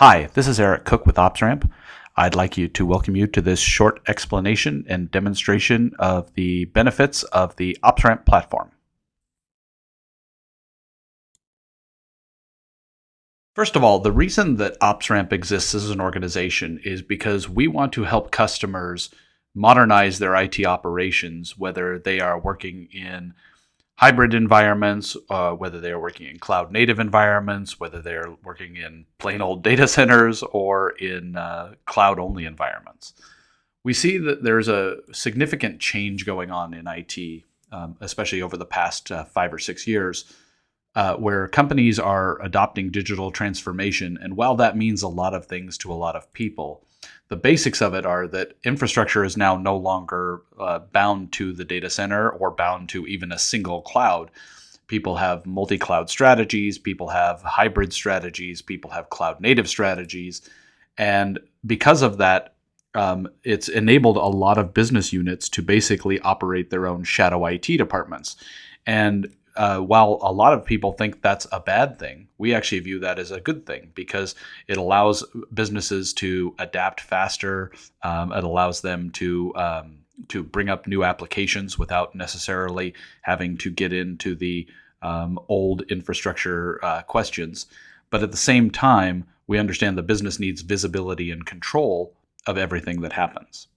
Hi, this is Eric Cook with OpsRamp. I'd like to welcome you to this short explanation and demonstration of the benefits of the OpsRamp platform. First of all, the reason that OpsRamp exists as an organization is because we want to help customers modernize their IT operations, whether they are working in hybrid environments, whether they are working in cloud native environments, whether they're working in plain old data centers or in cloud only environments. We see that there's a significant change going on in IT, especially over the past 5 or 6 years, where companies are adopting digital transformation. And while that means a lot of things to a lot of people, the basics of it are that infrastructure is now no longer bound to the data center or bound to even a single cloud. People have multi-cloud strategies, people have hybrid strategies, people have cloud native strategies. And because of that, it's enabled a lot of business units to basically operate their own shadow IT departments. And while a lot of people think that's a bad thing, we actually view that as a good thing because it allows businesses to adapt faster. It allows them to bring up new applications without necessarily having to get into the old infrastructure questions. But at the same time, we understand the business needs visibility and control of everything that happens.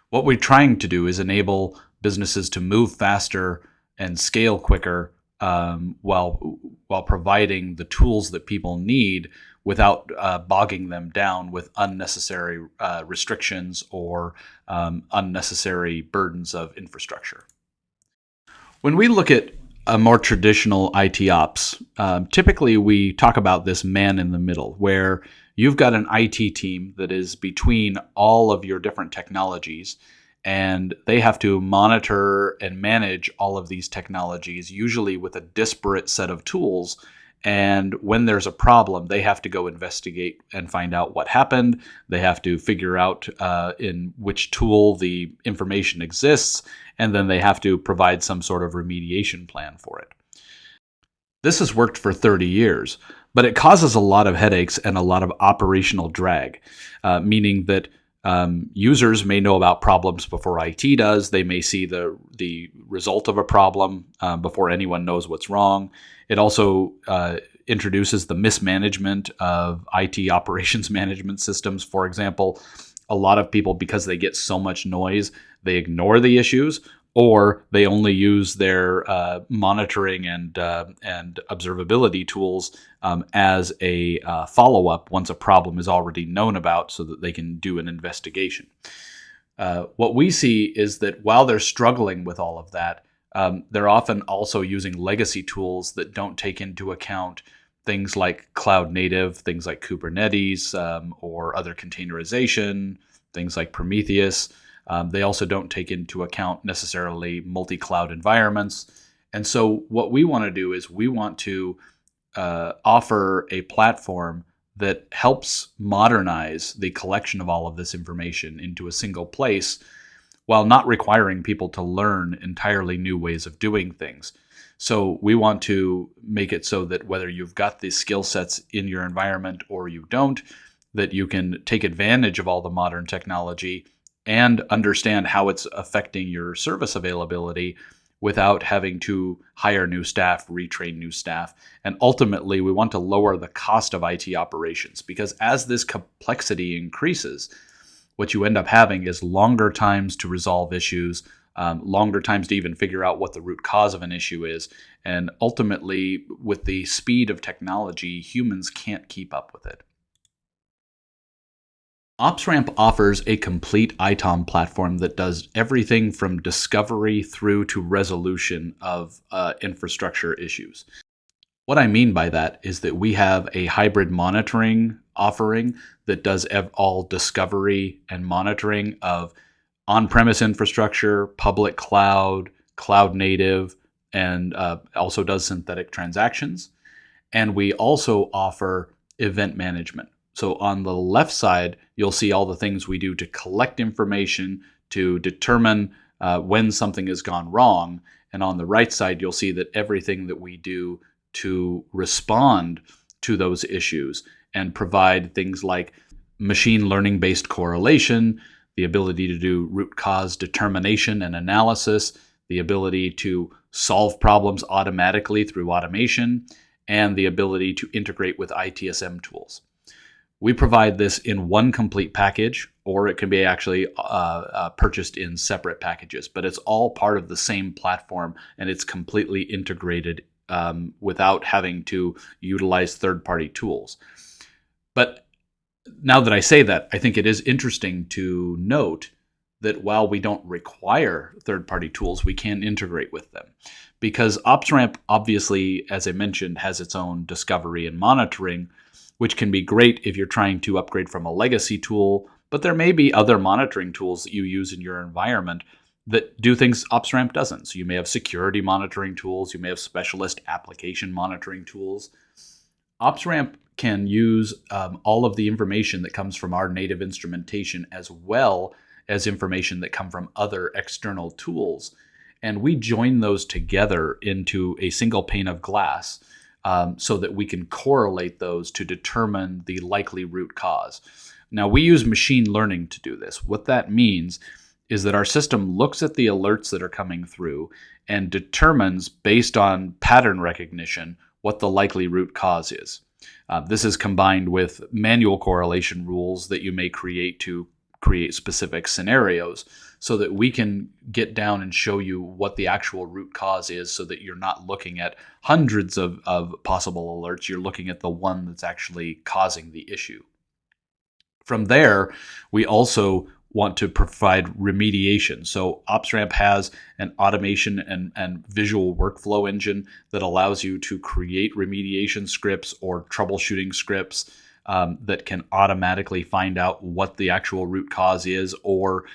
What we're trying to do is enable businesses to move faster and scale quicker while providing the tools that people need without bogging them down with unnecessary restrictions or unnecessary burdens of infrastructure. When we look at a more traditional IT ops, typically we talk about this man in the middle, where you've got an IT team that is between all of your different technologies, and they have to monitor and manage all of these technologies, usually with a disparate set of tools. And when there's a problem, they have to go investigate and find out what happened. They have to figure out in which tool the information exists, and then they have to provide some sort of remediation plan for it. This has worked for 30 years, but it causes a lot of headaches and a lot of operational drag, meaning that users may know about problems before IT does. They may see the result of a problem before anyone knows what's wrong. It also introduces the mismanagement of IT operations management systems. For example, a lot of people, because they get so much noise, they ignore the issues, or they only use their monitoring and observability tools as a follow-up once a problem is already known about so that they can do an investigation. What we see is that while they're struggling with all of that, they're often also using legacy tools that don't take into account things like cloud native, things like Kubernetes, or other containerization, things like Prometheus. They also don't take into account necessarily multi-cloud environments. And so what we want to do is we want to offer a platform that helps modernize the collection of all of this information into a single place while not requiring people to learn entirely new ways of doing things. So we want to make it so that whether you've got these skill sets in your environment or you don't, that you can take advantage of all the modern technology and understand how it's affecting your service availability without having to hire new staff, retrain new staff. And ultimately, we want to lower the cost of IT operations, because as this complexity increases, what you end up having is longer times to resolve issues, longer times to even figure out what the root cause of an issue is. And ultimately, with the speed of technology, humans can't keep up with it. OpsRamp offers a complete ITOM platform that does everything from discovery through to resolution of infrastructure issues. What I mean by that is that we have a hybrid monitoring offering that does all discovery and monitoring of on-premise infrastructure, public cloud, cloud native, and also does synthetic transactions. And we also offer event management. So on the left side, you'll see all the things we do to collect information, to determine when something has gone wrong. And on the right side, you'll see that everything that we do to respond to those issues and provide things like machine learning based correlation, the ability to do root cause determination and analysis, the ability to solve problems automatically through automation, and the ability to integrate with ITSM tools. We provide this in one complete package, or it can be actually purchased in separate packages, but it's all part of the same platform and it's completely integrated without having to utilize third-party tools. But now that I say that, I think it is interesting to note that while we don't require third-party tools, we can integrate with them. Because OpsRamp, obviously, as I mentioned, has its own discovery and monitoring, which can be great if you're trying to upgrade from a legacy tool, but there may be other monitoring tools that you use in your environment that do things OpsRamp doesn't. So you may have security monitoring tools, you may have specialist application monitoring tools. OpsRamp can use all of the information that comes from our native instrumentation as well as information that come from other external tools. And we join those together into a single pane of glass so that we can correlate those to determine the likely root cause. Now, we use machine learning to do this. What that means is that our system looks at the alerts that are coming through and determines, based on pattern recognition, what the likely root cause is. This is combined with manual correlation rules that you may create to create specific scenarios so that we can get down and show you what the actual root cause is so that you're not looking at hundreds of possible alerts. You're looking at the one that's actually causing the issue. From there, we also want to provide remediation. So OpsRamp has an automation and visual workflow engine that allows you to create remediation scripts or troubleshooting scripts that can automatically find out what the actual root cause is, or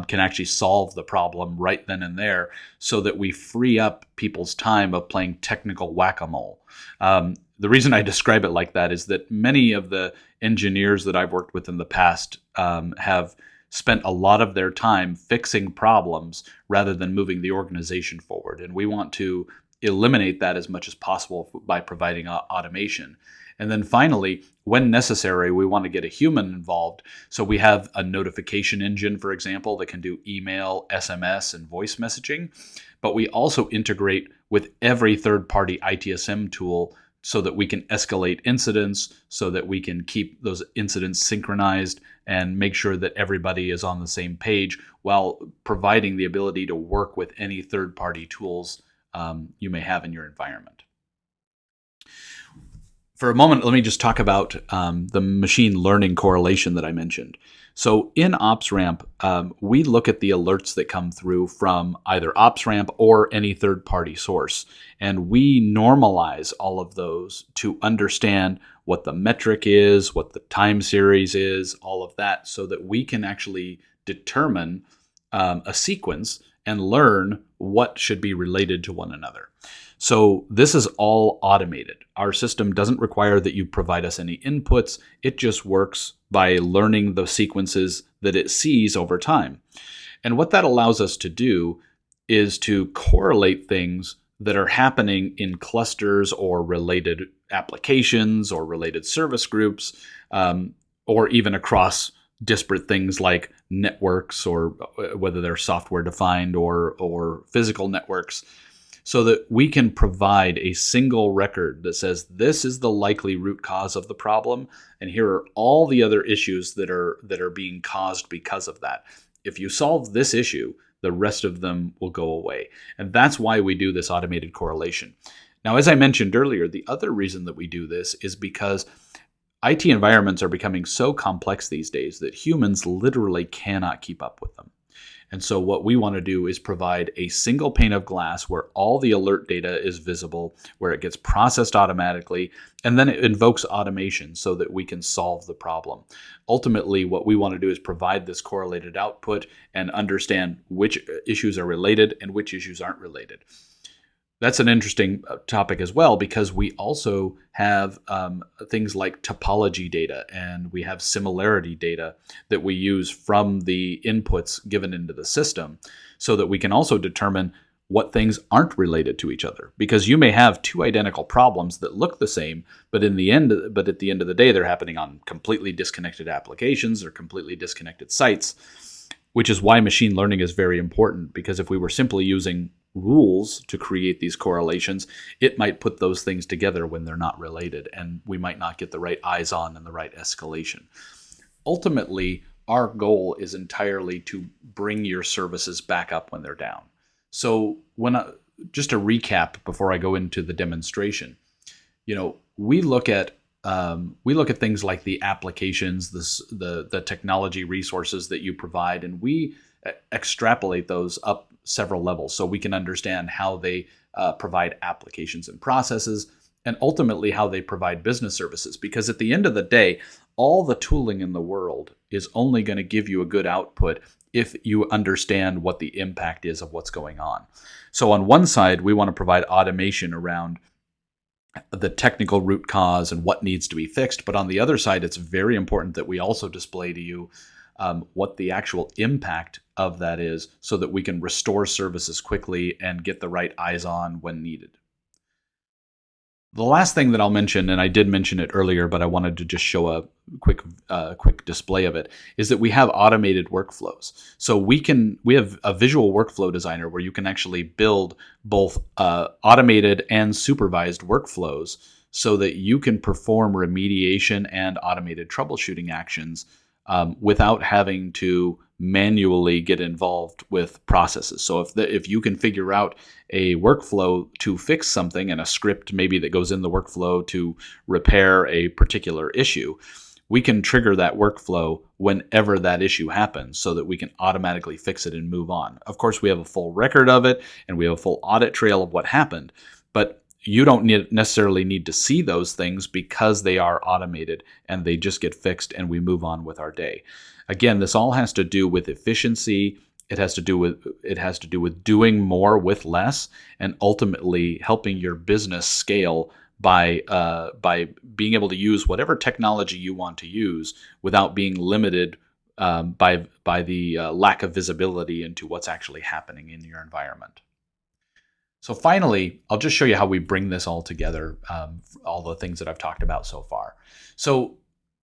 can actually solve the problem right then and there, so that we free up people's time of playing technical whack-a-mole. The reason I describe it like that is that many of the engineers that I've worked with in the past have spent a lot of their time fixing problems rather than moving the organization forward. And we want to eliminate that as much as possible by providing automation. And then finally, when necessary, we want to get a human involved. So we have a notification engine, for example, that can do email, SMS, and voice messaging. But we also integrate with every third-party ITSM tool so that we can escalate incidents, so that we can keep those incidents synchronized and make sure that everybody is on the same page while providing the ability to work with any third-party tools you may have in your environment. For a moment, let me just talk about the machine learning correlation that I mentioned. So in OpsRamp, we look at the alerts that come through from either OpsRamp or any third-party source, and we normalize all of those to understand what the metric is, what the time series is, all of that, so that we can actually determine a sequence and learn what should be related to one another. So this is all automated. Our system doesn't require that you provide us any inputs. It just works by learning the sequences that it sees over time. And what that allows us to do is to correlate things that are happening in clusters or related applications or related service groups, or even across disparate things like networks, or whether they're software defined or physical networks, so that we can provide a single record that says this is the likely root cause of the problem, and here are all the other issues that are being caused because of that. If you solve this issue, the rest of them will go away. And that's why we do this automated correlation. Now, as I mentioned earlier, the other reason that we do this is because IT environments are becoming so complex these days that humans literally cannot keep up with them. And so what we want to do is provide a single pane of glass where all the alert data is visible, where it gets processed automatically, and then it invokes automation so that we can solve the problem. Ultimately, what we want to do is provide this correlated output and understand which issues are related and which issues aren't related. That's an interesting topic as well, because we also have things like topology data, and we have similarity data that we use from the inputs given into the system, so that we can also determine what things aren't related to each other, because you may have two identical problems that look the same, but at the end of the day, they're happening on completely disconnected applications or completely disconnected sites, which is why machine learning is very important, because if we were simply using rules to create these correlations, it might put those things together when they're not related, and we might not get the right eyes on and the right escalation. Ultimately, our goal is entirely to bring your services back up when they're down. So just to recap before I go into the demonstration, we look at things like the applications, the technology resources that you provide, and we extrapolate those up several levels so we can understand how they provide applications and processes, and ultimately how they provide business services. Because at the end of the day, all the tooling in the world is only going to give you a good output if you understand what the impact is of what's going on. So on one side, we want to provide automation around the technical root cause and what needs to be fixed. But on the other side, it's very important that we also display to you what the actual impact of that is, so that we can restore services quickly and get the right eyes on when needed. The last thing that I'll mention, and I did mention it earlier, but I wanted to just show a quick display of it, is that we have automated workflows. So we have a visual workflow designer where you can actually build both automated and supervised workflows so that you can perform remediation and automated troubleshooting actions without having to manually get involved with processes. So if you can figure out a workflow to fix something, and a script maybe that goes in the workflow to repair a particular issue, we can trigger that workflow whenever that issue happens so that we can automatically fix it and move on. Of course, we have a full record of it and we have a full audit trail of what happened, but you don't necessarily need to see those things because they are automated and they just get fixed and we move on with our day. Again, this all has to do with efficiency. It has to do with doing more with less, and ultimately helping your business scale by being able to use whatever technology you want to use without being limited by the lack of visibility into what's actually happening in your environment. So finally, I'll just show you how we bring this all together, all the things that I've talked about so far. So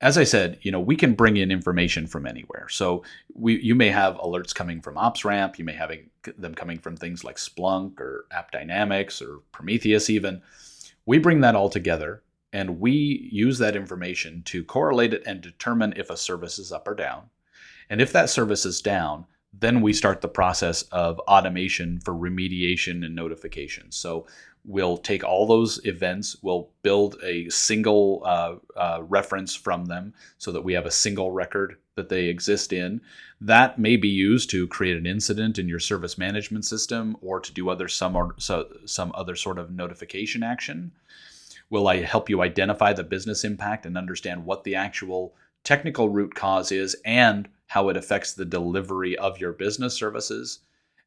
as I said, we can bring in information from anywhere. So you may have alerts coming from OpsRamp. You may have them coming from things like Splunk or AppDynamics or Prometheus even. We bring that all together, and we use that information to correlate it and determine if a service is up or down. And if that service is down, then we start the process of automation for remediation and notification. So we'll take all those events, we'll build a single reference from them so that we have a single record that they exist in. That may be used to create an incident in your service management system or to do some other sort of notification action. Will I help you identify the business impact and understand what the actual technical root cause is and how it affects the delivery of your business services,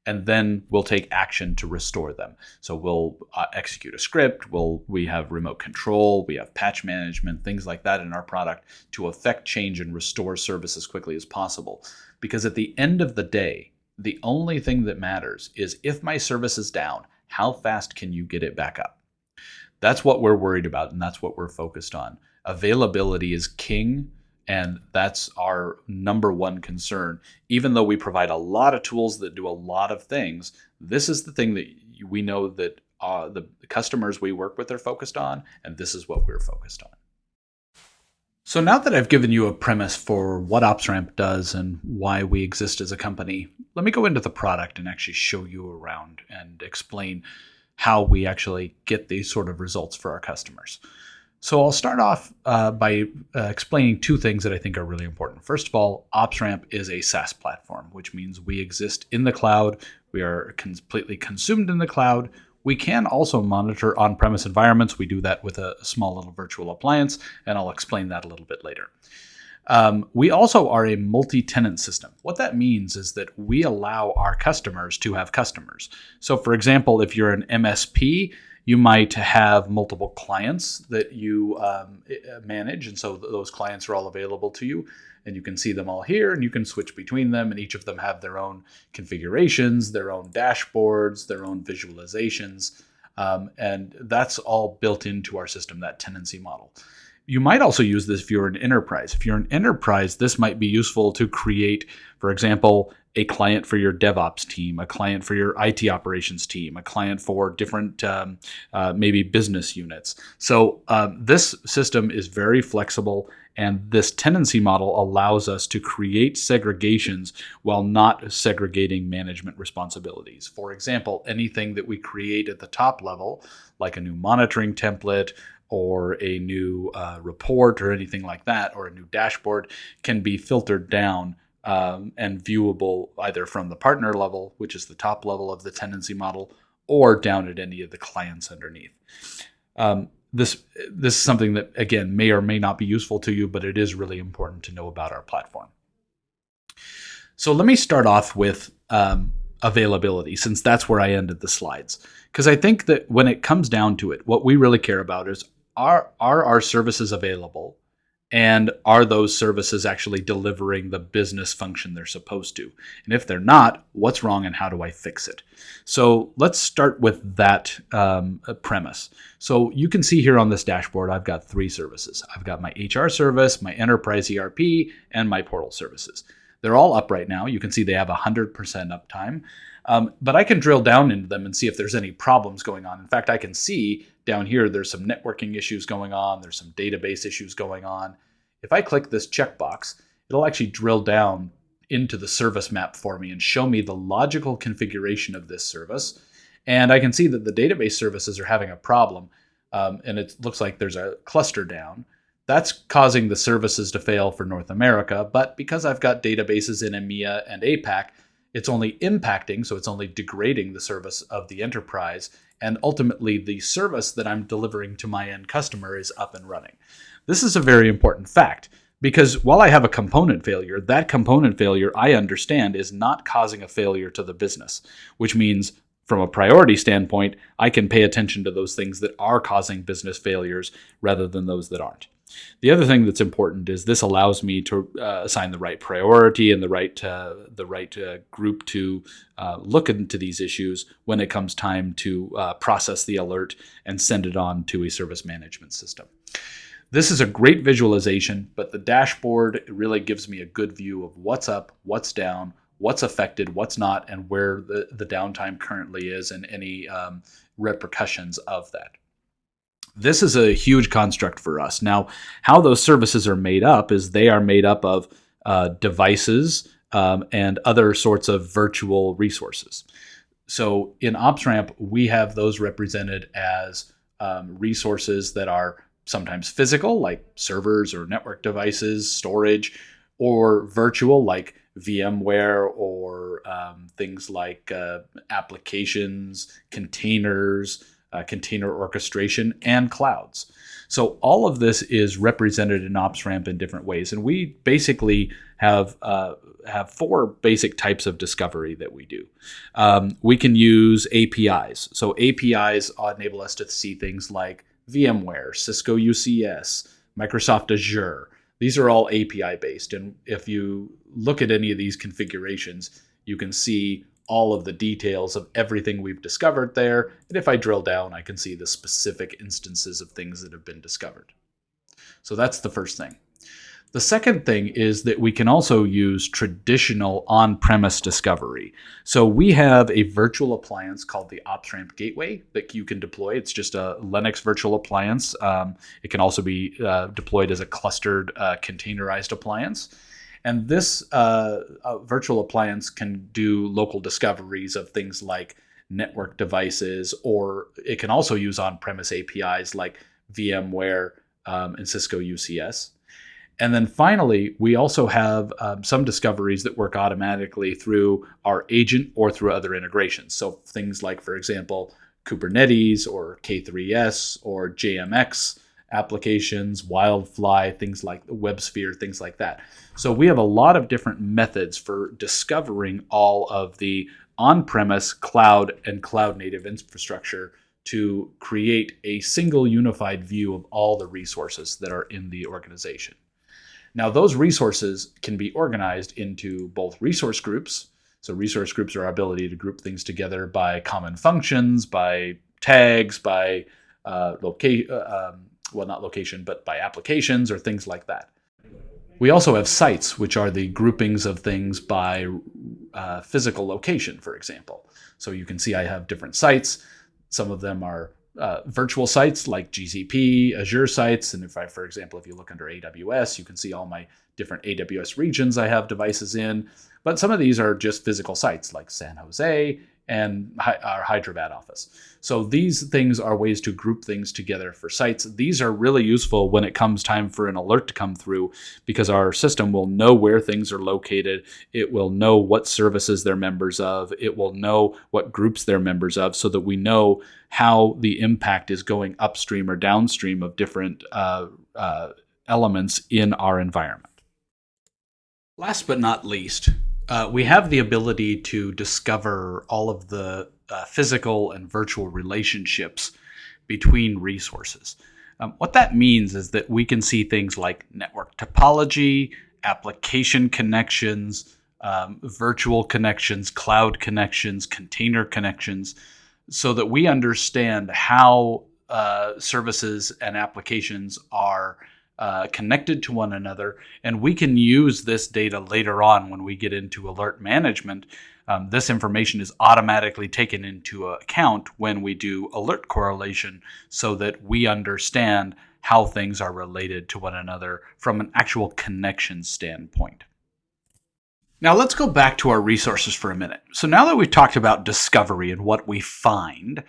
and then we'll take action to restore them. So we'll execute a script, we have remote control, we have patch management, things like that in our product to affect change and restore service as quickly as possible. Because at the end of the day, the only thing that matters is if my service is down, how fast can you get it back up? That's what we're worried about, and that's what we're focused on. Availability is king, and that's our number one concern. Even though we provide a lot of tools that do a lot of things, this is the thing that we know that the customers we work with are focused on, and this is what we're focused on. So now that I've given you a premise for what OpsRamp does and why we exist as a company, let me go into the product and actually show you around and explain how we actually get these sort of results for our customers. So I'll start off by explaining two things that I think are really important. First of all, OpsRamp is a SaaS platform, which means we exist in the cloud. We are completely consumed in the cloud. We can also monitor on-premise environments. We do that with a small little virtual appliance, and I'll explain that a little bit later. We also are a multi-tenant system. What that means is that we allow our customers to have customers. So for example, if you're an MSP, You might have multiple clients that you manage, and so those clients are all available to you, and you can see them all here, and you can switch between them, and each of them have their own configurations, their own dashboards, their own visualizations, and that's all built into our system, that tenancy model. You might also use this if you're an enterprise. If you're an enterprise, this might be useful to create, for example, a client for your DevOps team, a client for your IT operations team, a client for different maybe business units. So this system is very flexible, and this tenancy model allows us to create segregations while not segregating management responsibilities. For example, anything that we create at the top level, like a new monitoring template, or a new report or anything like that, or a new dashboard, can be filtered down and viewable either from the partner level, which is the top level of the tenancy model, or down at any of the clients underneath. This is something that, again, may or may not be useful to you, but it is really important to know about our platform. So let me start off with availability, since that's where I ended the slides. Because I think that when it comes down to it, what we really care about is, are our services available, and are those services actually delivering the business function they're supposed to? And if they're not, what's wrong and how do I fix it? So let's start with that premise. So you can see here on this dashboard, I've got 3 services. I've got my HR service, my enterprise ERP, and my portal services. They're all up right now. You can see they have 100% uptime. But I can drill down into them and see if there's any problems going on. In fact, I can see down here there's some networking issues going on. There's some database issues going on. If I click this checkbox, it'll actually drill down into the service map for me and show me the logical configuration of this service. And I can see that the database services are having a problem, and it looks like there's a cluster down. That's causing the services to fail for North America, but because I've got databases in EMEA and APAC, it's only impacting, so it's only degrading the service of the enterprise, and ultimately the service that I'm delivering to my end customer is up and running. This is a very important fact, because while I have a component failure, that component failure, I understand, is not causing a failure to the business, which means from a priority standpoint, I can pay attention to those things that are causing business failures rather than those that aren't. The other thing that's important is this allows me to assign the right priority and the right group to look into these issues when it comes time to process the alert and send it on to a service management system. This is a great visualization, but the dashboard really gives me a good view of what's up, what's down, what's affected, what's not, and where the downtime currently is, and any repercussions of that. This is a huge construct for us. Now, how those services are made up is they are made up of devices and other sorts of virtual resources. So in OpsRamp, we have those represented as resources that are sometimes physical, like servers or network devices, storage, or virtual, like VMware, or things like applications, containers, container orchestration, and clouds. So all of this is represented in OpsRamp in different ways. And we basically have 4 basic types of discovery that we do. We can use APIs. So APIs enable us to see things like VMware, Cisco UCS, Microsoft Azure. These are all API based. And if you look at any of these configurations, you can see all of the details of everything we've discovered there. And if I drill down, I can see the specific instances of things that have been discovered. So that's the first thing. The second thing is that we can also use traditional on-premise discovery. So we have a virtual appliance called the OpsRamp Gateway that you can deploy. It's just a Linux virtual appliance. It can also be deployed as a clustered containerized appliance. And this virtual appliance can do local discoveries of things like network devices, or it can also use on-premise APIs like VMware and Cisco UCS. And then finally, we also have some discoveries that work automatically through our agent or through other integrations. So things like, for example, Kubernetes or K3S or JMX applications, Wildfly, things like WebSphere, things like that. So we have a lot of different methods for discovering all of the on-premise cloud and cloud-native infrastructure to create a single unified view of all the resources that are in the organization. Now, those resources can be organized into both resource groups. So resource groups are our ability to group things together by common functions, by tags, by not location, but by applications or things like that. We also have sites, which are the groupings of things by physical location, for example. So you can see I have different sites. Some of them are virtual sites like GCP, Azure sites. And for example, if you look under AWS, you can see all my different AWS regions I have devices in. But some of these are just physical sites like San Jose and our Hyderabad office. So these things are ways to group things together for sites. These are really useful when it comes time for an alert to come through, because our system will know where things are located. It will know what services they're members of. It will know what groups they're members of, so that we know how the impact is going upstream or downstream of different elements in our environment. Last but not least, we have the ability to discover all of the physical and virtual relationships between resources. What that means is that we can see things like network topology, application connections, virtual connections, cloud connections, container connections, so that we understand how services and applications are connected to one another, and we can use this data later on when we get into alert management. This information is automatically taken into account when we do alert correlation, so that we understand how things are related to one another from an actual connection standpoint. Now let's go back to our resources for a minute. So now that we've talked about discovery and what we find,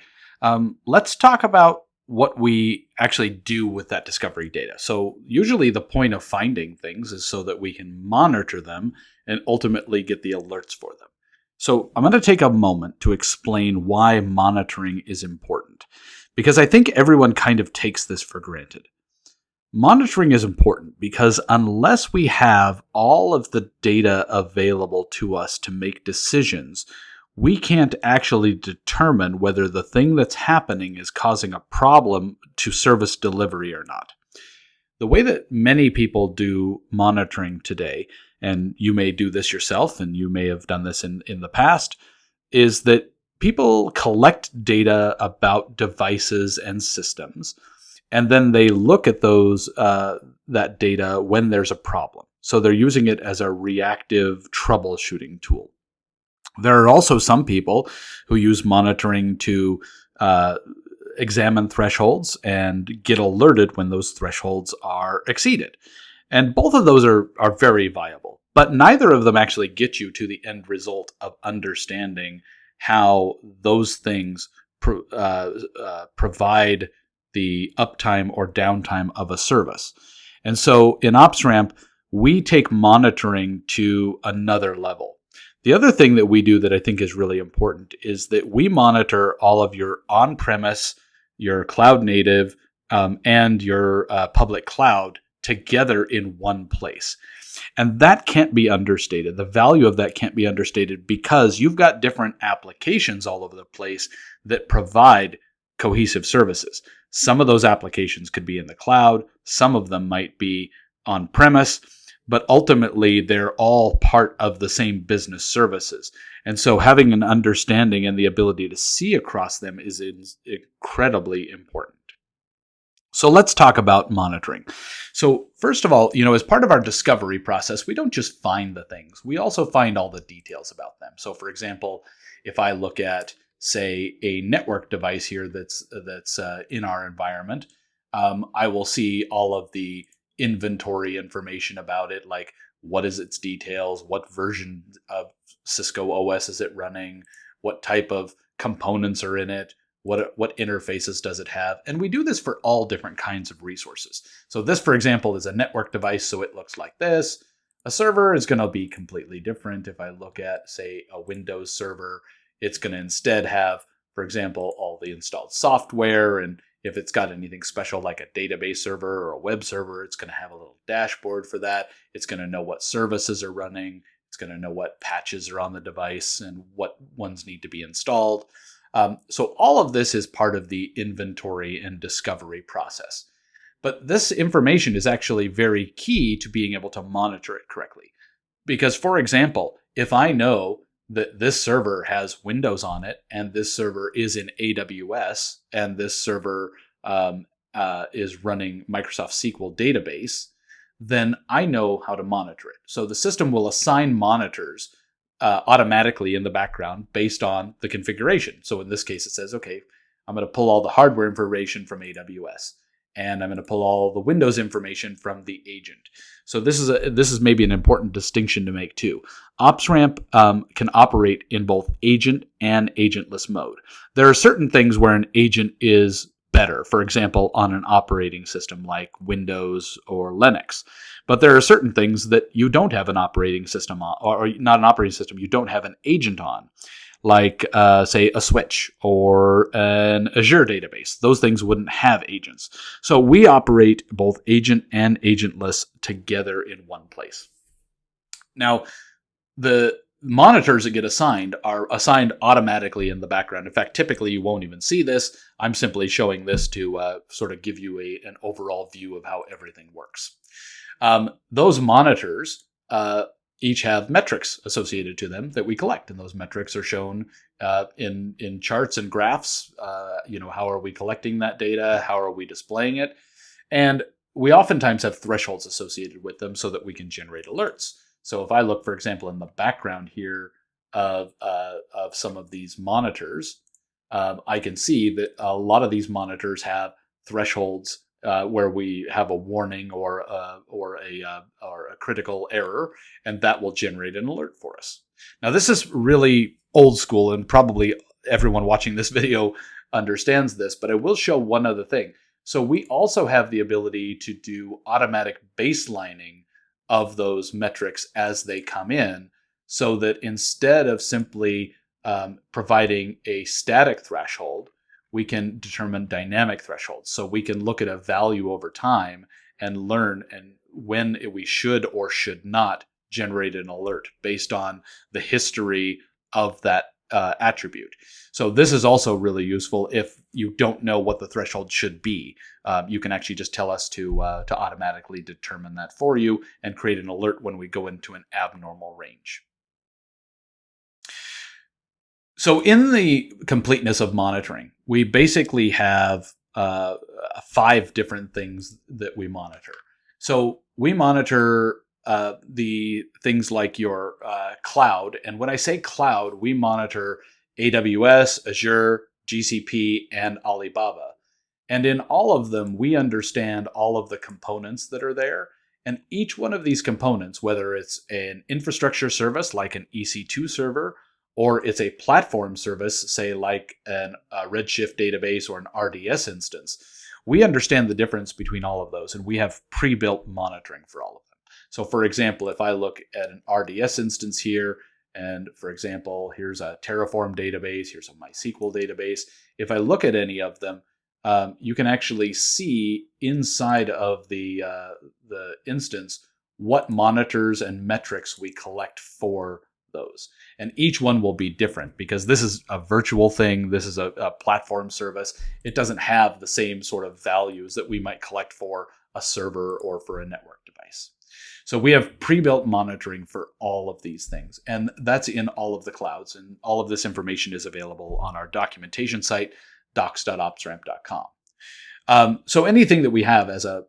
let's talk about what we actually do with that discovery data. So usually the point of finding things is so that we can monitor them and ultimately get the alerts for them. So I'm going to take a moment to explain why monitoring is important, because I think everyone kind of takes this for granted. Monitoring is important because unless we have all of the data available to us to make decisions, we can't actually determine whether the thing that's happening is causing a problem to service delivery or not. The way that many people do monitoring today, and you may do this yourself and you may have done this in the past, is that people collect data about devices and systems, and then they look at that data when there's a problem. So they're using it as a reactive troubleshooting tool. There are also some people who use monitoring to examine thresholds and get alerted when those thresholds are exceeded. And both of those are very viable, but neither of them actually get you to the end result of understanding how those things provide the uptime or downtime of a service. And so in OpsRamp, we take monitoring to another level. The other thing that we do that I think is really important is that we monitor all of your on-premise, your cloud native, and your public cloud together in one place. And that can't be understated. The value of that can't be understated, because you've got different applications all over the place that provide cohesive services. Some of those applications could be in the cloud. Some of them might be on-premise. But ultimately, they're all part of the same business services. And so having an understanding and the ability to see across them is incredibly important. So let's talk about monitoring. So first of all, as part of our discovery process, we don't just find the things. We also find all the details about them. So for example, if I look at, say, a network device here that's in our environment, I will see all of the inventory information about it, like what is its details, what version of Cisco OS is it running, what type of components are in it, what interfaces does it have. And we do this for all different kinds of resources. So this, for example, is a network device, so it looks like this. A server is going to be completely different. If I look at, say, a Windows server, it's going to instead have, for example, all the installed software, and if it's got anything special like a database server or a web server, it's going to have a little dashboard for that. It's going to know what services are running. It's going to know what patches are on the device and what ones need to be installed. So all of this is part of the inventory and discovery process. But this information is actually very key to being able to monitor it correctly. Because, for example, if I know that this server has Windows on it and this server is in AWS and this server is running Microsoft SQL database, then I know how to monitor it. So the system will assign monitors automatically in the background based on the configuration. So in this case, it says, okay, I'm going to pull all the hardware information from AWS, and I'm going to pull all the Windows information from the agent. So this is maybe an important distinction to make too. OpsRamp can operate in both agent and agentless mode. There are certain things where an agent is better, for example, on an operating system like Windows or Linux. But there are certain things that you don't have an operating system on, or not an operating system, you don't have an agent on, like, say, a switch or an Azure database. Those things wouldn't have agents. So we operate both agent and agentless together in one place. Now, the monitors that get assigned are assigned automatically in the background. In fact, typically you won't even see this. I'm simply showing this to sort of give you an overall view of how everything works. Those monitors each have metrics associated to them that we collect, and those metrics are shown in charts and graphs. How are we collecting that data? How are we displaying it? And we oftentimes have thresholds associated with them so that we can generate alerts. So if I look, for example, in the background here of some of these monitors, I can see that a lot of these monitors have thresholds where we have a warning or a critical error, and that will generate an alert for us. Now, this is really old school, and probably everyone watching this video understands this, but I will show one other thing. So we also have the ability to do automatic baselining of those metrics as they come in, so that instead of simply providing a static threshold, we can determine dynamic thresholds. So we can look at a value over time and learn and when we should or should not generate an alert based on the history of that attribute. So this is also really useful if you don't know what the threshold should be. You can actually just tell us to automatically determine that for you and create an alert when we go into an abnormal range. So in the completeness of monitoring, we basically have 5 different things that we monitor. So we monitor the things like your cloud. And when I say cloud, we monitor AWS, Azure, GCP, and Alibaba. And in all of them, we understand all of the components that are there. And each one of these components, whether it's an infrastructure service like an EC2 server, or it's a platform service, say like a Redshift database or an RDS instance, we understand the difference between all of those, and we have pre-built monitoring for all of them. So for example, if I look at an RDS instance here, and for example, here's a Terraform database, here's a MySQL database. If I look at any of them, you can actually see inside of the instance what monitors and metrics we collect for those. And each one will be different because this is a virtual thing. This is a platform service. It doesn't have the same sort of values that we might collect for a server or for a network device. So we have pre-built monitoring for all of these things, and that's in all of the clouds. And all of this information is available on our documentation site, docs.opsramp.com. So anything that we have as a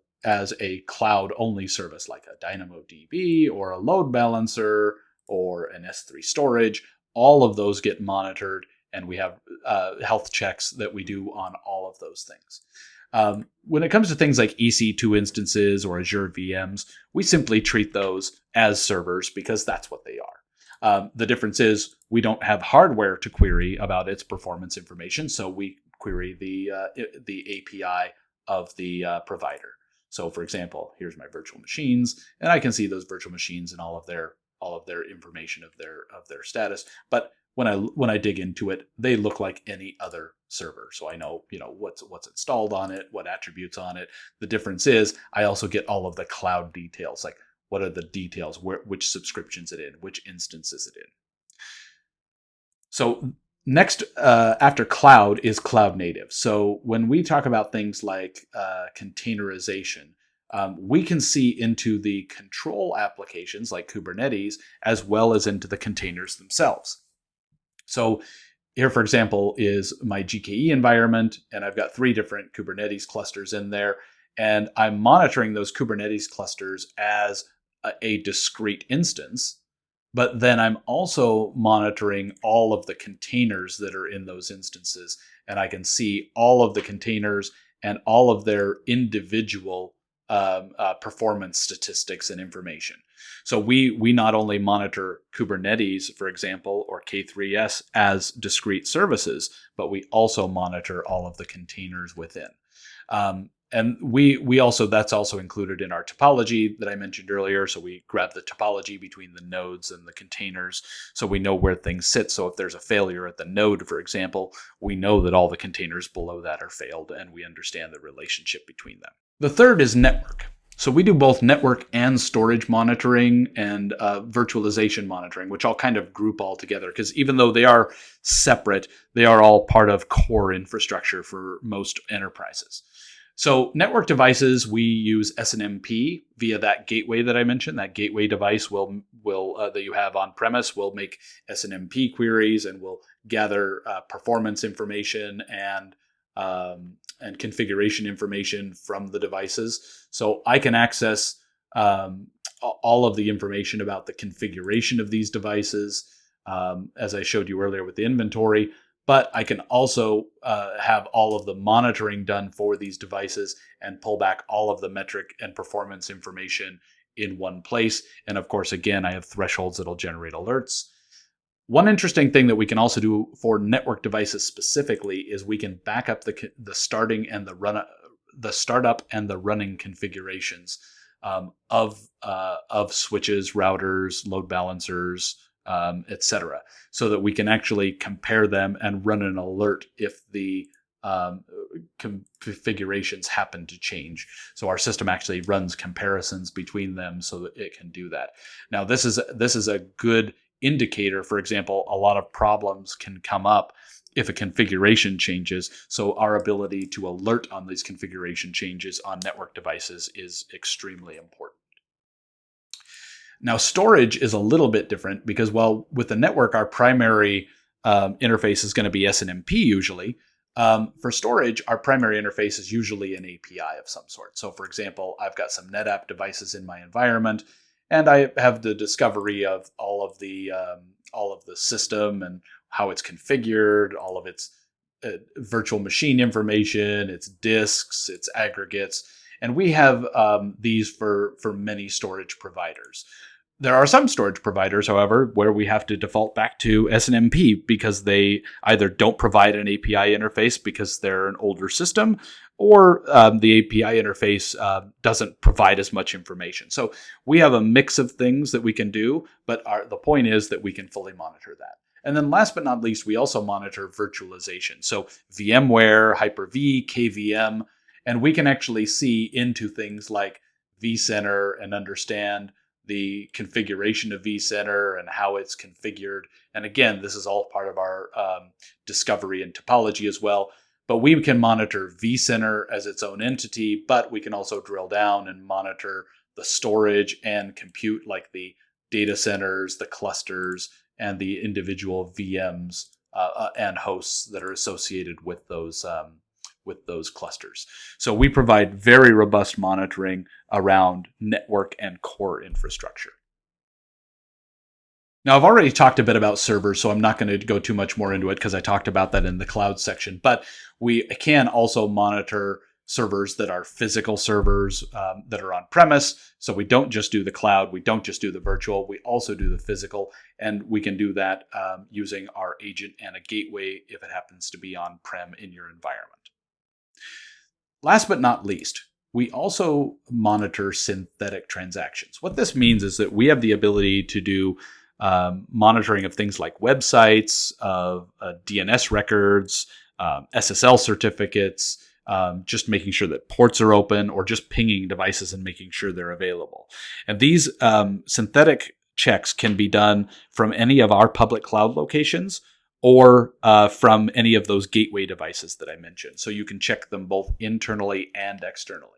cloud-only service, like a DynamoDB or a load balancer or an S3 storage, all of those get monitored, and we have health checks that we do on all of those things. When it comes to things like EC2 instances or Azure VMs, we simply treat those as servers because that's what they are. The difference is we don't have hardware to query about its performance information, so we query the API of the provider. So, for example, here's my virtual machines, and I can see those virtual machines and all of their information of their status. But when I dig into it, they look like any other server. So I know what's installed on it, what attributes on it. The difference is I also get all of the cloud details, like what are the details, which subscriptions it in, which instance is it in. So Next, after cloud is cloud native. So when we talk about things like containerization, we can see into the control applications like Kubernetes as well as into the containers themselves. So here, for example, is my GKE environment, and I've got 3 different Kubernetes clusters in there, and I'm monitoring those Kubernetes clusters as a discrete instance, but then I'm also monitoring all of the containers that are in those instances, and I can see all of the containers and all of their individual performance statistics and information. So we not only monitor Kubernetes, for example, or K3s as discrete services, but we also monitor all of the containers within. And we also, that's also included in our topology that I mentioned earlier. So we grab the topology between the nodes and the containers, so we know where things sit. So if there's a failure at the node, for example, we know that all the containers below that are failed, and we understand the relationship between them. The third is network. So we do both network and storage monitoring and virtualization monitoring, which I'll kind of group all together, because even though they are separate, they are all part of core infrastructure for most enterprises. So network devices, we use SNMP via that gateway that I mentioned. That gateway device will that you have on premise will make SNMP queries and will gather performance information and configuration information from the devices. So I can access all of the information about the configuration of these devices, as I showed you earlier with the inventory. But I can also have all of the monitoring done for these devices and pull back all of the metric and performance information in one place. And of course, again, I have thresholds that'll generate alerts. One interesting thing that we can also do for network devices specifically is we can back up the starting and the startup and the running configurations of switches, routers, load balancers, etc., so that we can actually compare them and run an alert if the configurations happen to change. So our system actually runs comparisons between them so that it can do that. Now, this is a good indicator. For example, a lot of problems can come up if a configuration changes. So our ability to alert on these configuration changes on network devices is extremely important. Now, storage is a little bit different because, well, with the network, our primary interface is going to be SNMP usually. For storage, our primary interface is usually an API of some sort. So, for example, I've got some NetApp devices in my environment, and I have the discovery of all of the system and how it's configured, all of its virtual machine information, its disks, its aggregates, and we have these for many storage providers. There are some storage providers, however, where we have to default back to SNMP because they either don't provide an API interface because they're an older system, or the API interface doesn't provide as much information. So we have a mix of things that we can do, but the point is that we can fully monitor that. And then last but not least, we also monitor virtualization. So VMware, Hyper-V, KVM, and we can actually see into things like vCenter and understand the configuration of vCenter and how it's configured. And again, this is all part of our discovery and topology as well. But we can monitor vCenter as its own entity, but we can also drill down and monitor the storage and compute, like the data centers, the clusters, and the individual VMs and hosts that are associated with those clusters. So we provide very robust monitoring around network and core infrastructure. Now, I've already talked a bit about servers, so I'm not going to go too much more into it because I talked about that in the cloud section. But we can also monitor servers that are physical servers that are on premise. So we don't just do the cloud, we don't just do the virtual, we also do the physical, and we can do that using our agent and a gateway if it happens to be on-prem in your environment. Last but not least, we also monitor synthetic transactions. What this means is that we have the ability to do monitoring of things like websites, of DNS records, SSL certificates, just making sure that ports are open, or just pinging devices and making sure they're available. And these synthetic checks can be done from any of our public cloud locations, or from any of those gateway devices that I mentioned. So you can check them both internally and externally.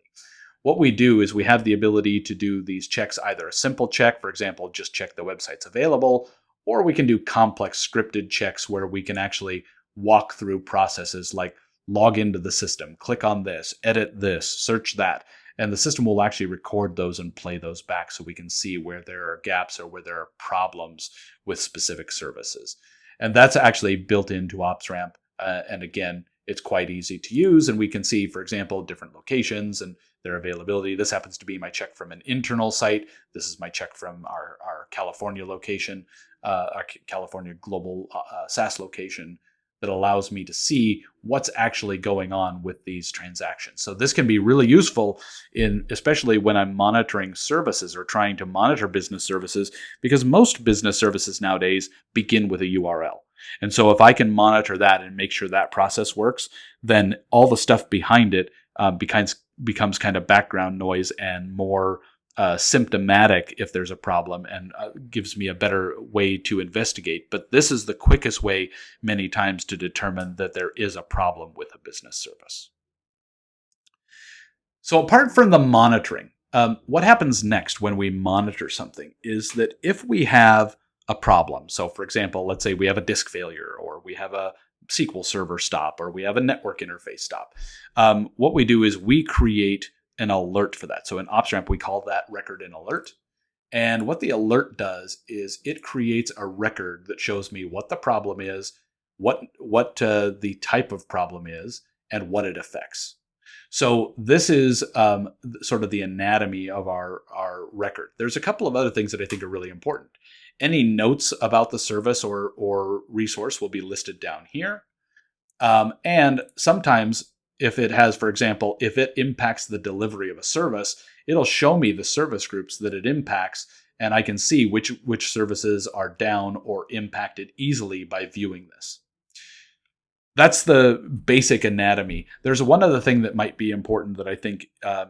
What we do is we have the ability to do these checks, either a simple check, for example, just check the website's available, or we can do complex scripted checks where we can actually walk through processes like log into the system, click on this, edit this, search that. And the system will actually record those and play those back so we can see where there are gaps or where there are problems with specific services. And that's actually built into OpsRamp. And again, it's quite easy to use. And we can see, for example, different locations and their availability. This happens to be my check from an internal site. This is my check from our California location, our California global SaaS location, that allows me to see what's actually going on with these transactions. So this can be really useful especially when I'm monitoring services or trying to monitor business services, because most business services nowadays begin with a URL. And so if I can monitor that and make sure that process works, then all the stuff behind it becomes kind of background noise and more symptomatic if there's a problem, and gives me a better way to investigate. But this is the quickest way many times to determine that there is a problem with a business service. So apart from the monitoring, what happens next when we monitor something is that if we have a problem, so for example, let's say we have a disk failure, or we have a SQL server stop, or we have a network interface stop, what we do is we create an alert for that. So in OpsRamp, we call that record an alert. And what the alert does is it creates a record that shows me what the problem is, what the type of problem is, and what it affects. So this is sort of the anatomy of our record. There's a couple of other things that I think are really important. Any notes about the service or resource will be listed down here. And sometimes if it has, for example, if it impacts the delivery of a service, it'll show me the service groups that it impacts, and I can see which services are down or impacted easily by viewing this. That's the basic anatomy. There's one other thing that might be important that I think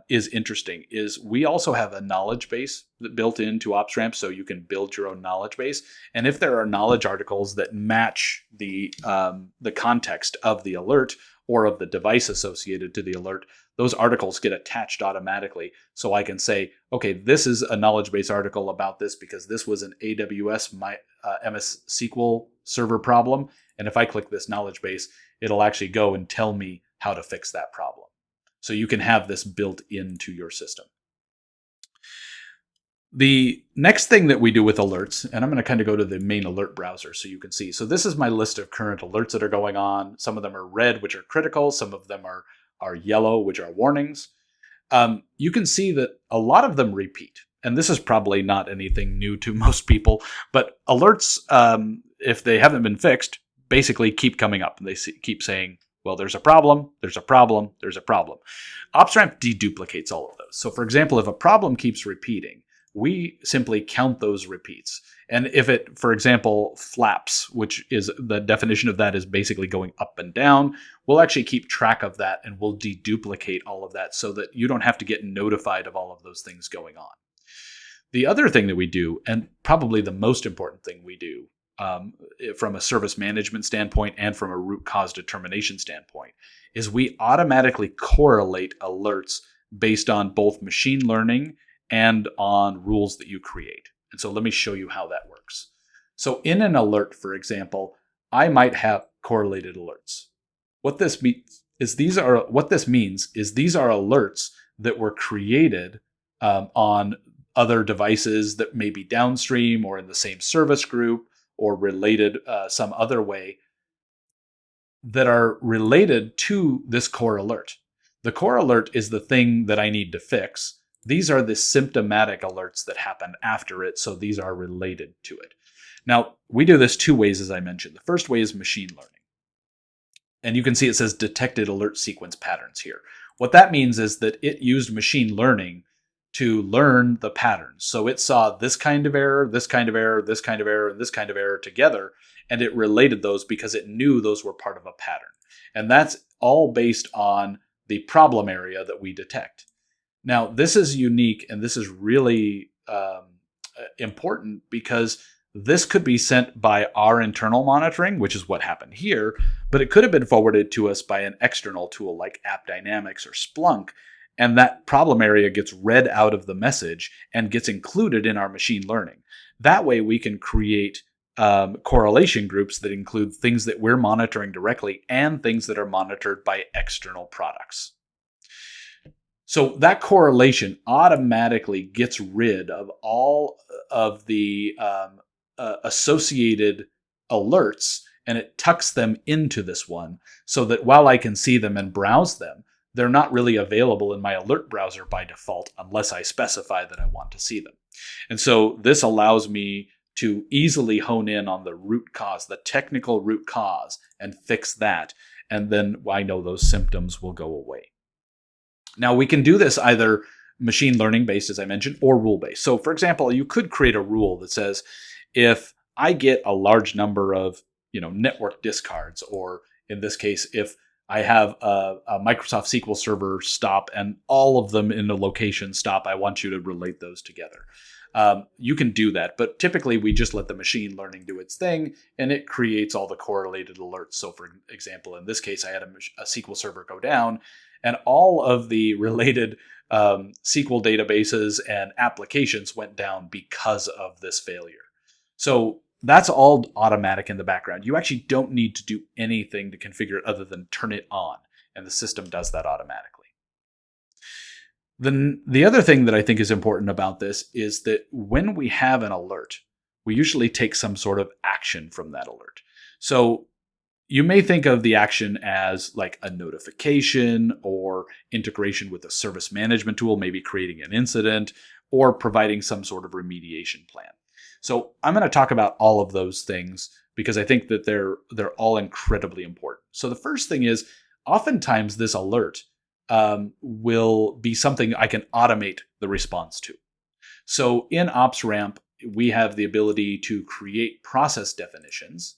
is interesting, is we also have a knowledge base built into OpsRamp, so you can build your own knowledge base. And if there are knowledge articles that match the context of the alert or of the device associated to the alert, those articles get attached automatically. So I can say, okay, this is a knowledge base article about this because this was an AWS MS SQL server problem. And if I click this knowledge base, it'll actually go and tell me how to fix that problem. So you can have this built into your system. The next thing that we do with alerts, and I'm going to kind of go to the main alert browser so you can see. So this is my list of current alerts that are going on. Some of them are red, which are critical. Some of them are yellow, which are warnings. You can see that a lot of them repeat. And this is probably not anything new to most people, but alerts, if they haven't been fixed, basically keep coming up. And they keep saying, well, there's a problem, there's a problem, there's a problem. OpsRamp deduplicates all of those. So for example, if a problem keeps repeating, we simply count those repeats. And if it, for example, flaps, which is the definition of that is basically going up and down, we'll actually keep track of that and we'll deduplicate all of that so that you don't have to get notified of all of those things going on. The other thing that we do, and probably the most important thing we do from a service management standpoint and from a root cause determination standpoint, is we automatically correlate alerts based on both machine learning and on rules that you create. And so let me show you how that works. So in an alert, for example, I might have correlated alerts. What this means is these are alerts that were created on other devices that may be downstream or in the same service group or related some other way, that are related to this core alert. The core alert is the thing that I need to fix. These are the symptomatic alerts that happen after it, so these are related to it. Now, we do this two ways, as I mentioned. The first way is machine learning. And you can see it says detected alert sequence patterns here. What that means is that it used machine learning to learn the patterns. So it saw this kind of error, this kind of error, this kind of error, and this kind of error together, and it related those because it knew those were part of a pattern. And that's all based on the problem area that we detect. Now, this is unique and this is really important because This could be sent by our internal monitoring, which is what happened here, but it could have been forwarded to us by an external tool like AppDynamics or Splunk, and that problem area gets read out of the message and gets included in our machine learning. That way we can create correlation groups that include things that we're monitoring directly and things that are monitored by external products. So that correlation automatically gets rid of all of the associated alerts, and it tucks them into this one so that while I can see them and browse them, they're not really available in my alert browser by default unless I specify that I want to see them. And so this allows me to easily hone in on the root cause, the technical root cause, and fix that. And then I know those symptoms will go away. Now we can do this either machine learning based, as I mentioned, or rule based. So for example, you could create a rule that says, if I get a large number of network discards, or in this case, if I have a Microsoft SQL Server stop and all of them in a location stop, I want you to relate those together. You can do that, but typically we just let the machine learning do its thing, and it creates all the correlated alerts. So for example, in this case, I had a SQL Server go down, and all of the related SQL databases and applications went down because of this failure. So that's all automatic in the background. You actually don't need to do anything to configure it other than turn it on, and the system does that automatically. Then the other thing that I think is important about this is that when we have an alert, we usually take some sort of action from that alert. So you may think of the action as like a notification or integration with a service management tool, maybe creating an incident or providing some sort of remediation plan. So I'm going to talk about all of those things because I think that they're all incredibly important. So the first thing is, oftentimes this alert will be something I can automate the response to. So in OpsRamp, we have the ability to create process definitions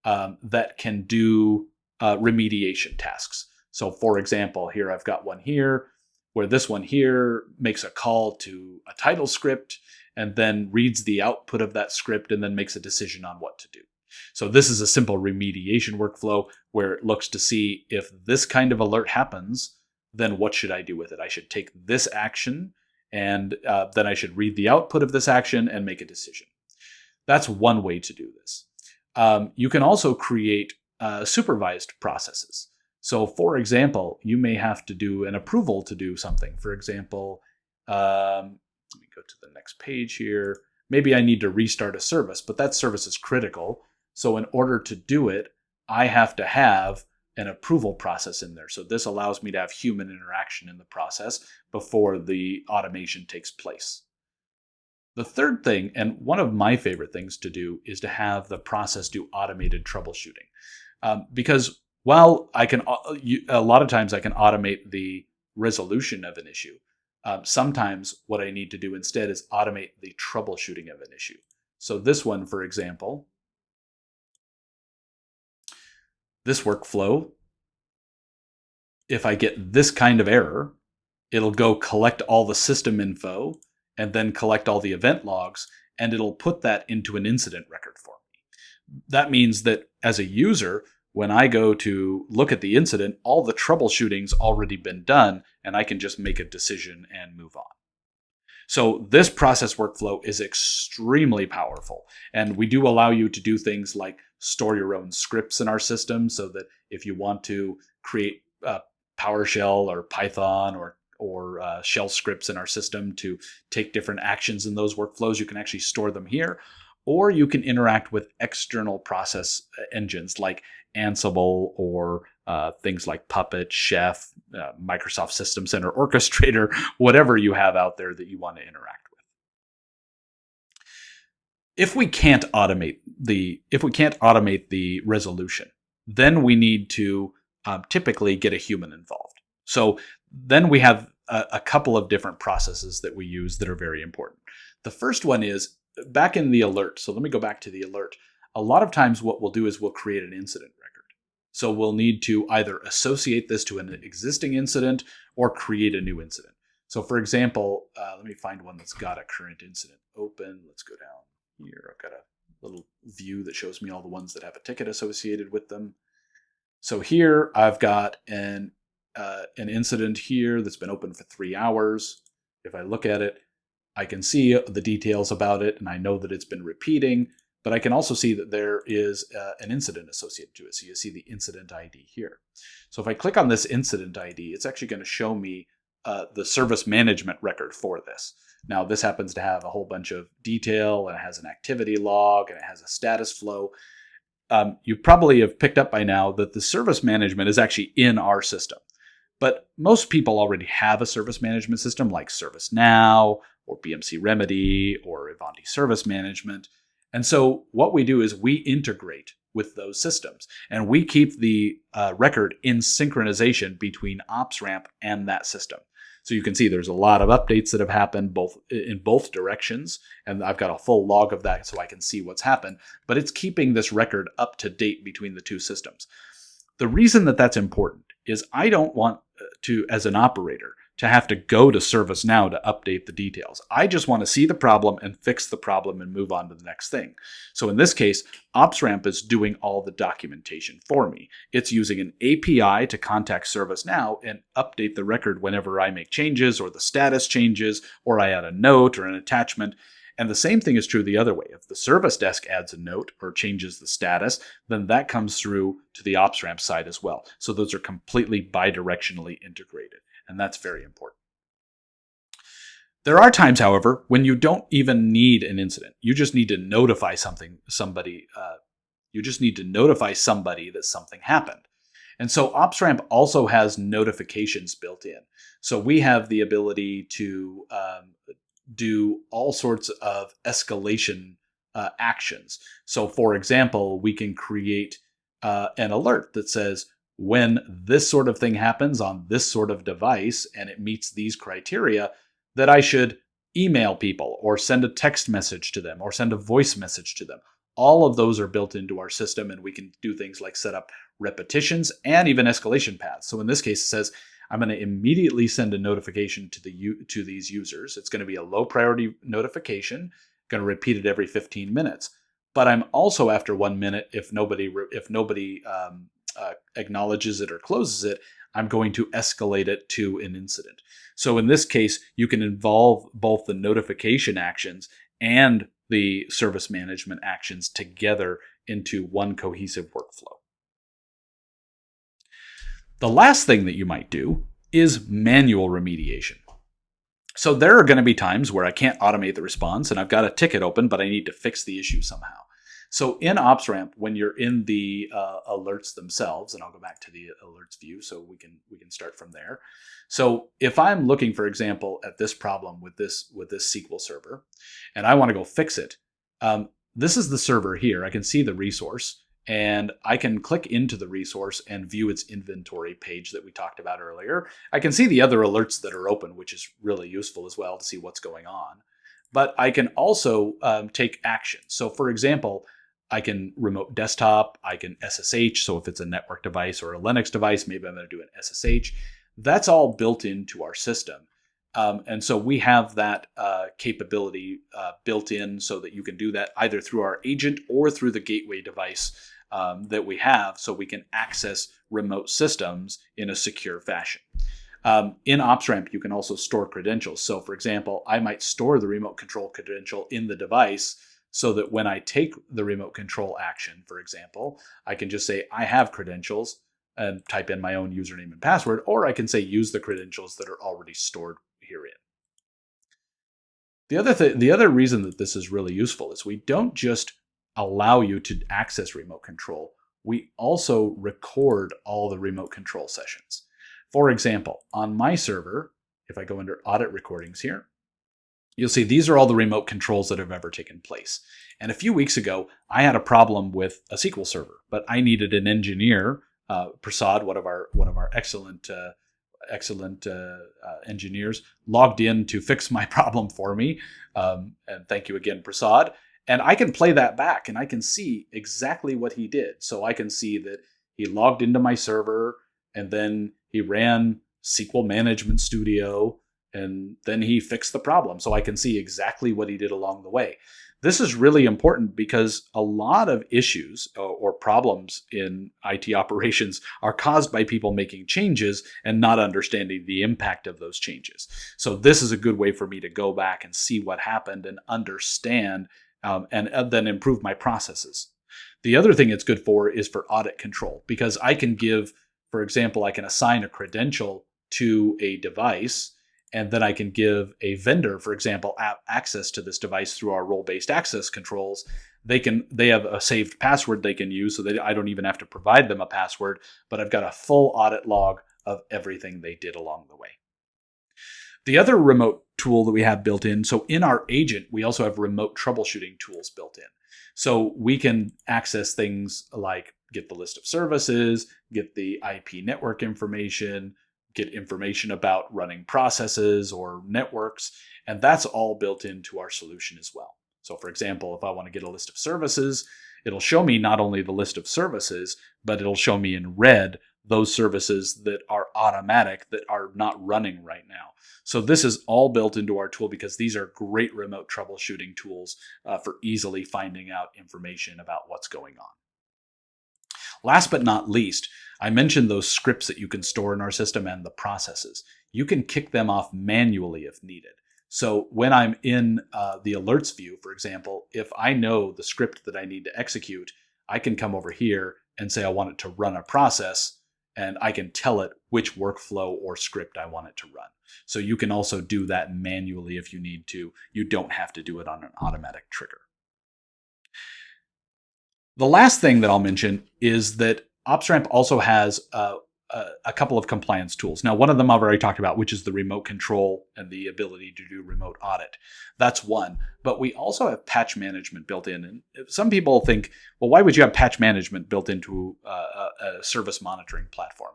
that can do remediation tasks. So for example, here I've got one here where this one here makes a call to a title script and then reads the output of that script and then makes a decision on what to do. So this is a simple remediation workflow where it looks to see if this kind of alert happens, then what should I do with it? I should take this action, and then I should read the output of this action and make a decision. That's one way to do this. You can also create supervised processes. So for example, you may have to do an approval to do something. For example, let me go to the next page here. Maybe I need to restart a service, but that service is critical. So in order to do it, I have to have an approval process in there. So this allows me to have human interaction in the process before the automation takes place. The third thing, and one of my favorite things to do, is to have the process do automated troubleshooting. Because while I can, a lot of times I can automate the resolution of an issue, sometimes what I need to do instead is automate the troubleshooting of an issue. So this one, for example, this workflow, if I get this kind of error, it'll go collect all the system info and then collect all the event logs, and it'll put that into an incident record for me. That means that as a user, when I go to look at the incident, all the troubleshooting's already been done, and I can just make a decision and move on. So this process workflow is extremely powerful, and we do allow you to do things like store your own scripts in our system, so that if you want to create PowerShell or Python or shell scripts in our system to take different actions in those workflows, you can actually store them here, or you can interact with external process engines like Ansible or things like Puppet, Chef, Microsoft System Center Orchestrator, whatever you have out there that you want to interact with. If we can't automate the resolution, then we need to typically get a human involved. So then we have a couple of different processes that we use that are very important. The first one is back in the alert. So let me go back to the alert. A lot of times what we'll do is we'll create an incident record. So we'll need to either associate this to an existing incident or create a new incident. So for example, let me find one that's got a current incident open. Let's go down here. I've got a little view that shows me all the ones that have a ticket associated with them. So here I've got an incident here that's been open for 3 hours. If I look at it, I can see the details about it, and I know that it's been repeating, but I can also see that there is an incident associated to it. So you see the incident ID here. So if I click on this incident ID, it's actually going to show me the service management record for this. Now, this happens to have a whole bunch of detail, and it has an activity log, and it has a status flow. You probably have picked up by now that the service management is actually in our system. But most people already have a service management system like ServiceNow or BMC Remedy or Ivanti Service Management. And so what we do is we integrate with those systems, and we keep the record in synchronization between OpsRamp and that system. So you can see there's a lot of updates that have happened in both directions, and I've got a full log of that so I can see what's happened, but it's keeping this record up to date between the two systems. The reason that that's important is I don't want to, as an operator, to have to go to ServiceNow to update the details. I just want to see the problem and fix the problem and move on to the next thing. So in this case, OpsRamp is doing all the documentation for me. It's using an API to contact ServiceNow and update the record whenever I make changes or the status changes or I add a note or an attachment. And the same thing is true the other way. If the service desk adds a note or changes the status, then that comes through to the OpsRamp side as well. So those are completely bidirectionally integrated, and that's very important. There are times, however, when you don't even need an incident. You just need to notify somebody. You just need to notify somebody that something happened. And so OpsRamp also has notifications built in. So we have the ability to do all sorts of escalation actions. So for example, we can create an alert that says, when this sort of thing happens on this sort of device and it meets these criteria, that I should email people or send a text message to them or send a voice message to them. All of those are built into our system, and we can do things like set up repetitions and even escalation paths. So in this case, it says, I'm going to immediately send a notification to these users. It's going to be a low priority notification, going to repeat it every 15 minutes. But I'm also, after 1 minute, if nobody acknowledges it or closes it, I'm going to escalate it to an incident. So in this case, you can involve both the notification actions and the service management actions together into one cohesive workflow. The last thing that you might do is manual remediation. So there are going to be times where I can't automate the response and I've got a ticket open, but I need to fix the issue somehow. So in OpsRamp, when you're in the alerts themselves, and I'll go back to the alerts view so we can start from there. So if I'm looking, for example, at this problem with this SQL server, and I want to go fix it, this is the server here. I can see the resource, and I can click into the resource and view its inventory page that we talked about earlier. I can see the other alerts that are open, which is really useful as well to see what's going on. But I can also take action. So for example, I can remote desktop, I can SSH. So if it's a network device or a Linux device, maybe I'm going to do an SSH. That's all built into our system. And so we have that capability built in so that you can do that either through our agent or through the gateway device that we have, so we can access remote systems in a secure fashion. In OpsRamp, you can also store credentials. So for example, I might store the remote control credential in the device so that when I take the remote control action, for example, I can just say, I have credentials and type in my own username and password, or I can say, use the credentials that are already stored herein. The other reason that this is really useful is we don't just allow you to access remote control, we also record all the remote control sessions. For example, on my server, if I go under audit recordings here, you'll see these are all the remote controls that have ever taken place. And a few weeks ago, I had a problem with a SQL server, but I needed an engineer, Prasad, one of our excellent engineers, logged in to fix my problem for me. And thank you again, Prasad. And I can play that back and I can see exactly what he did. So I can see that he logged into my server and then he ran SQL Management Studio And then he fixed the problem so I can see exactly what he did along the way. This is really important because a lot of issues or problems in IT operations are caused by people making changes and not understanding the impact of those changes. So this is a good way for me to go back and see what happened and understand and then improve my processes. The other thing it's good for is for audit control, because I can give, for example, I can assign a credential to a device, and then I can give a vendor, for example, access to this device through our role-based access controls. They have a saved password they can use, so I don't even have to provide them a password, but I've got a full audit log of everything they did along the way. The other remote tool that we have built in, so in our agent, we also have remote troubleshooting tools built in. So we can access things like get the list of services, get the IP network information, get information about running processes or networks, and that's all built into our solution as well. So for example, if I want to get a list of services, it'll show me not only the list of services, but it'll show me in red those services that are automatic, that are not running right now. So this is all built into our tool because these are great remote troubleshooting tools for easily finding out information about what's going on. Last but not least, I mentioned those scripts that you can store in our system and the processes. You can kick them off manually if needed. So when I'm in the alerts view, for example, if I know the script that I need to execute, I can come over here and say I want it to run a process, and I can tell it which workflow or script I want it to run. So you can also do that manually if you need to. You don't have to do it on an automatic trigger. The last thing that I'll mention is that OpsRamp also has a couple of compliance tools. Now, one of them I've already talked about, which is the remote control and the ability to do remote audit. That's one. But we also have patch management built in. And some people think, well, why would you have patch management built into a service monitoring platform?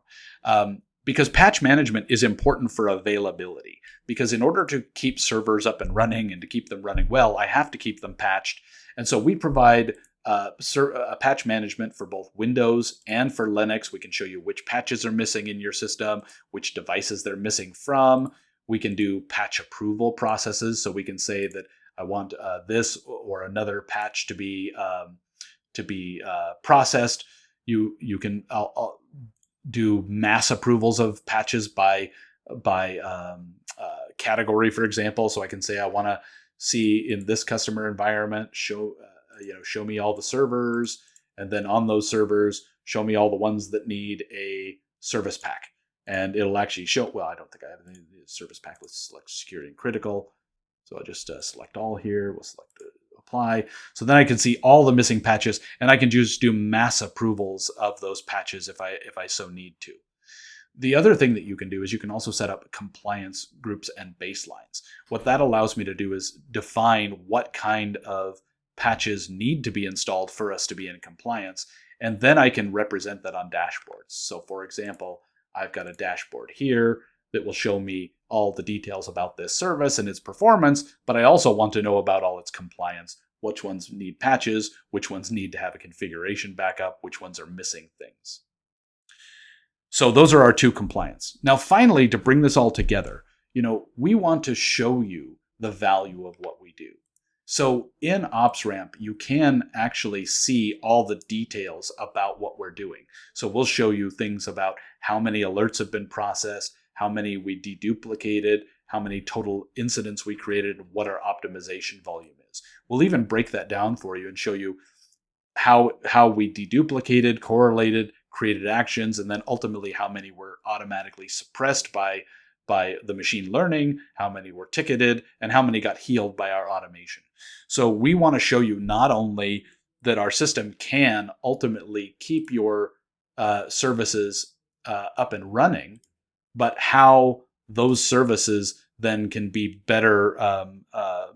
Because patch management is important for availability. Because in order to keep servers up and running and to keep them running well, I have to keep them patched. And so we provide patch management for both Windows and for Linux. We can show you which patches are missing in your system, which devices they're missing from. We can do patch approval processes. So we can say that I want this or another patch to be processed. You can I'll do mass approvals of patches by category, for example. So I can say I want to see in this customer environment show me all the servers, and then on those servers, show me all the ones that need a service pack. And it'll actually show, well, I don't think I have any service pack. Let's select security and critical. So I'll just select all here. We'll select apply. So then I can see all the missing patches, and I can just do mass approvals of those patches if I so need to. The other thing that you can do is you can also set up compliance groups and baselines. What that allows me to do is define what kind of patches need to be installed for us to be in compliance, and then I can represent that on dashboards. So for example, I've got a dashboard here that will show me all the details about this service and its performance, but I also want to know about all its compliance, which ones need patches, which ones need to have a configuration backup, which ones are missing things. So those are our two compliance. Now finally, to bring this all together, we want to show you the value of what we do. So in OpsRamp, you can actually see all the details about what we're doing. So we'll show you things about how many alerts have been processed, how many we deduplicated, how many total incidents we created, and what our optimization volume is. We'll even break that down for you and show you how we deduplicated, correlated, created actions, and then ultimately how many were automatically suppressed by the machine learning, how many were ticketed, and how many got healed by our automation. So we want to show you not only that our system can ultimately keep your services up and running, but how those services then can be better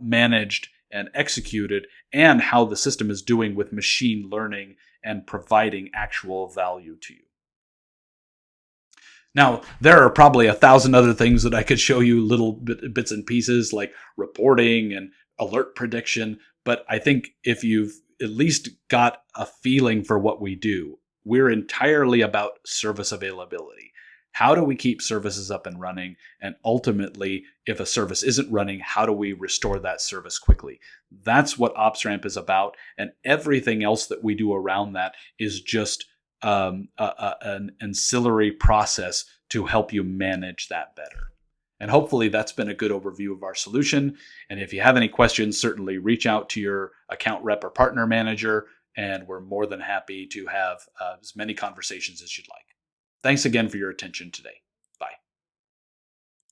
managed and executed, and how the system is doing with machine learning and providing actual value to you. Now, there are probably 1,000 other things that I could show you, little bits and pieces like reporting and alert prediction, but I think if you've at least got a feeling for what we do, we're entirely about service availability. How do we keep services up and running? And ultimately, if a service isn't running, how do we restore that service quickly? That's what OpsRamp is about. And everything else that we do around that is just an ancillary process to help you manage that better. And hopefully that's been a good overview of our solution. And if you have any questions, certainly reach out to your account rep or partner manager, and we're more than happy to have as many conversations as you'd like. Thanks again for your attention today.